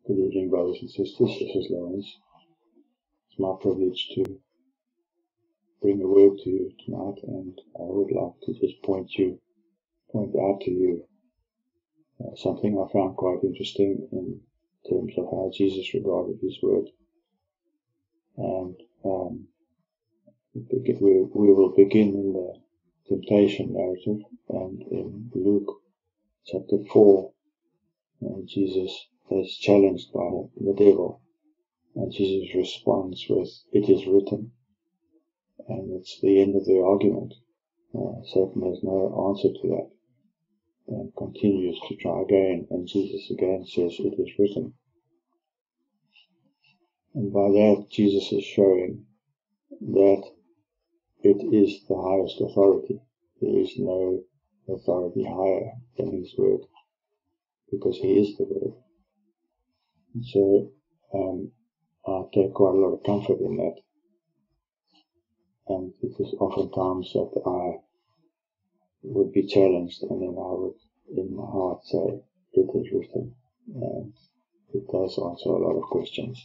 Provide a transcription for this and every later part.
Good evening, brothers and sisters. This is Lawrence. It's my privilege to bring a word to you tonight, and I would like to just point out to you something I found quite interesting in terms of how Jesus regarded his word. And we will begin in the temptation narrative, and in Luke chapter 4, Jesus is challenged by the devil, and Jesus responds with, "It is written." And it's the end of the argument. Satan has no answer to that, and continues to try again, and Jesus again says, "It is written." And by that, Jesus is showing that it is the highest authority. There is no authority higher than his word, because he is the word. And so I take quite a lot of comfort in that. And it is oftentimes that I would be challenged, and then I would, in my heart, say, "It is written." And it does answer a lot of questions.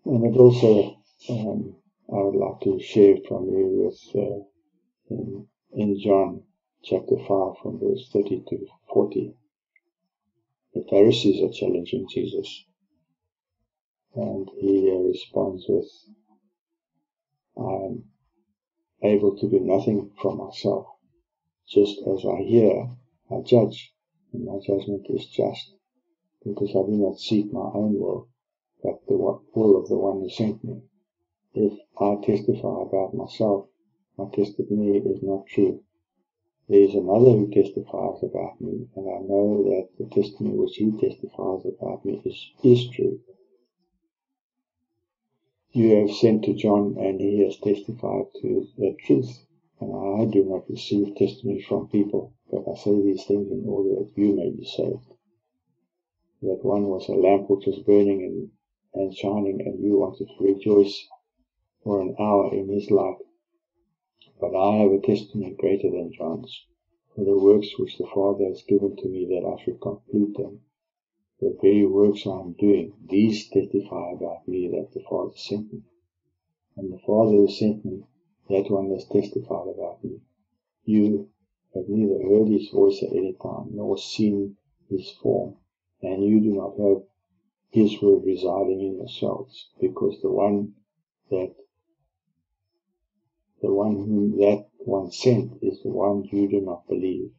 And it also, I would like to share from you with in John chapter 5 from verse 30 to 40. The Pharisees are challenging Jesus, and he responds with, "I am able to do nothing from myself. Just as I hear, I judge, and my judgment is just, because I do not seek my own will, but the will of the one who sent me. If I testify about myself, my testimony is not true. There is another who testifies about me, and I know that the testimony which he testifies about me is true. You have sent to John, and he has testified to the truth, and I do not receive testimony from people, but I say these things in order that you may be saved. That one was a lamp which was burning and shining, and you wanted to rejoice for an hour in his light. But I have a testimony greater than John's, for the works which the Father has given to me, that I should complete them. The very works I am doing, these testify about me that the Father sent me. And the Father who sent me, that one has testified about me. You have neither heard his voice at any time, nor seen his form, and you do not have his word residing in yourselves, because the one whom that one sent is the one you do not believe.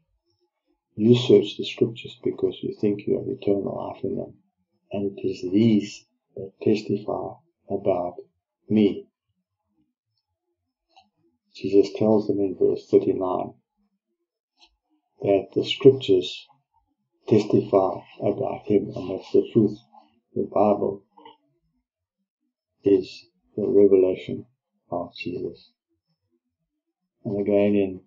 You search the scriptures because you think you have eternal life in them, and it is these that testify about me. Jesus tells them in verse 39 that the scriptures testify about him, and that's the truth. The Bible is the revelation of Jesus. And again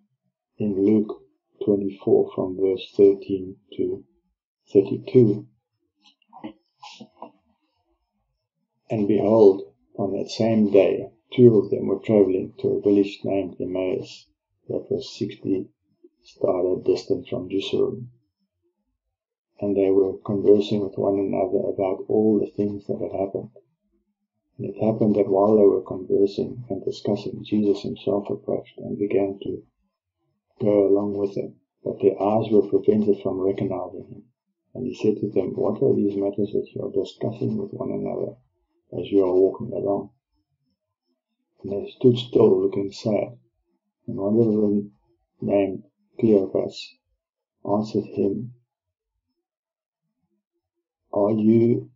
in Luke 24 from verse 13 to 32. And behold, on that same day, two of them were traveling to a village named Emmaus, that was 60 stadia distant from Jerusalem. And they were conversing with one another about all the things that had happened. And it happened that while they were conversing and discussing, Jesus himself approached and began to go along with them. But their eyes were prevented from recognizing him. And he said to them, "What are these matters that you are discussing with one another as you are walking along?" And they stood still, looking sad. And one of them, named Cleopas, answered him, "Are you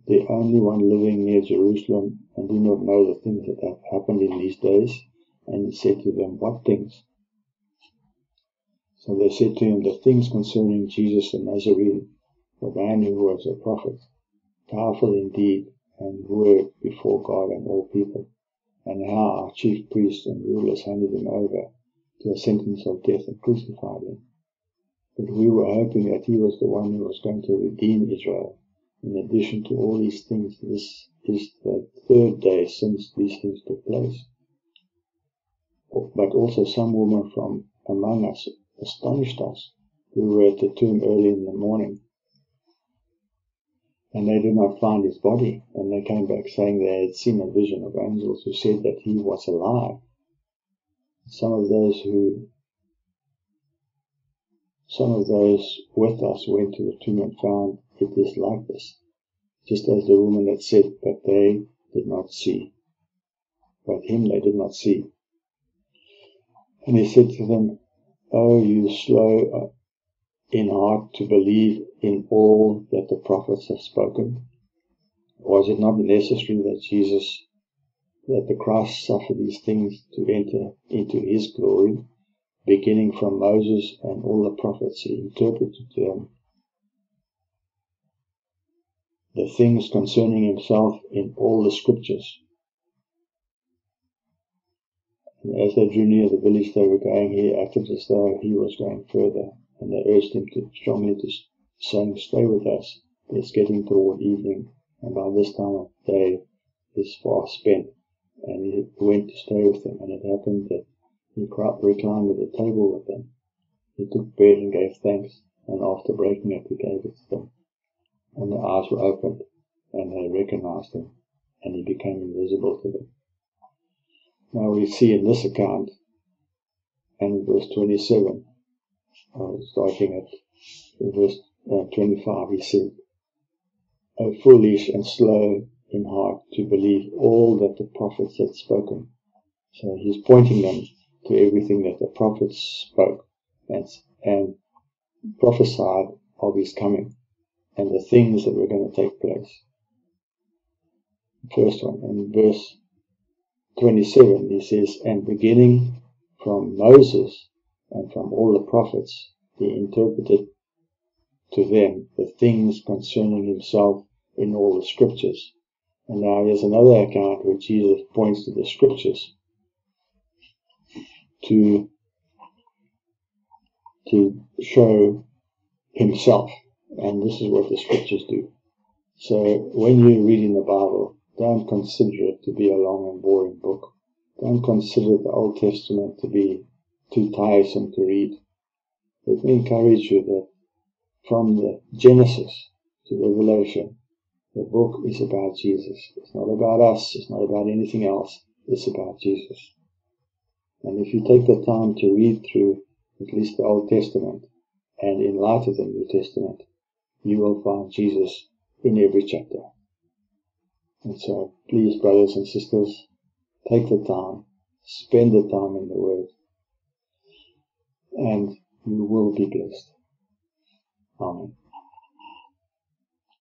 the only one living near Jerusalem, and do not know the things that have happened in these days?" And he said to them, "What things?" So they said to him, "The things concerning Jesus the Nazarene, the man who was a prophet, powerful indeed and word before God and all people, and how our chief priests and rulers handed him over to a sentence of death and crucified him. But we were hoping that he was the one who was going to redeem Israel. In addition to all these things, this is the third day since these things took place. But also some women from among us astonished us, who were at the tomb early in the morning, And they did not find his body. And they came back saying they had seen a vision of angels who said that he was alive. Some of those with us went to the tomb and found it is like this. Just as the woman had said, but they did not see. But him they did not see. And he said to them, "Oh, you slow in heart to believe in all that the prophets have spoken. Was it not necessary that the Christ suffer these things to enter into his glory? Beginning from Moses and all the prophets, he interpreted to them the things concerning himself in all the scriptures." And as they drew near the village they were going, he acted as though he was going further, and they urged him strongly, saying, "Stay with us. It's getting toward evening, and by this time of day is far spent." And he went to stay with them, and it happened that he reclined at the table with them. He took bread and gave thanks, and after breaking it, he gave it to them. And their eyes were opened, and they recognized him, and he became invisible to them. Now we see in this account, and in verse 27, starting at verse 25, he said, "O foolish and slow in heart to believe all that the prophets had spoken." So he's pointing them to everything that the prophets spoke and prophesied of his coming and the things that were going to take place. First one, in verse 27, he says, "And beginning from Moses and from all the prophets, he interpreted to them the things concerning himself in all the scriptures." And now here's another account where Jesus points to the scriptures to show himself. And this is what the scriptures do. So when you read in the Bible, don't consider it to be a long and boring book. Don't consider the Old Testament to be too tiresome to read. Let me encourage you that from the Genesis to Revelation, the book is about Jesus. It's not about us. It's not about anything else. It's about Jesus. And if you take the time to read through at least the Old Testament, and in light of the New Testament, you will find Jesus in every chapter. And so, please, brothers and sisters, take the time, spend the time in the Word, and you will be blessed. Amen.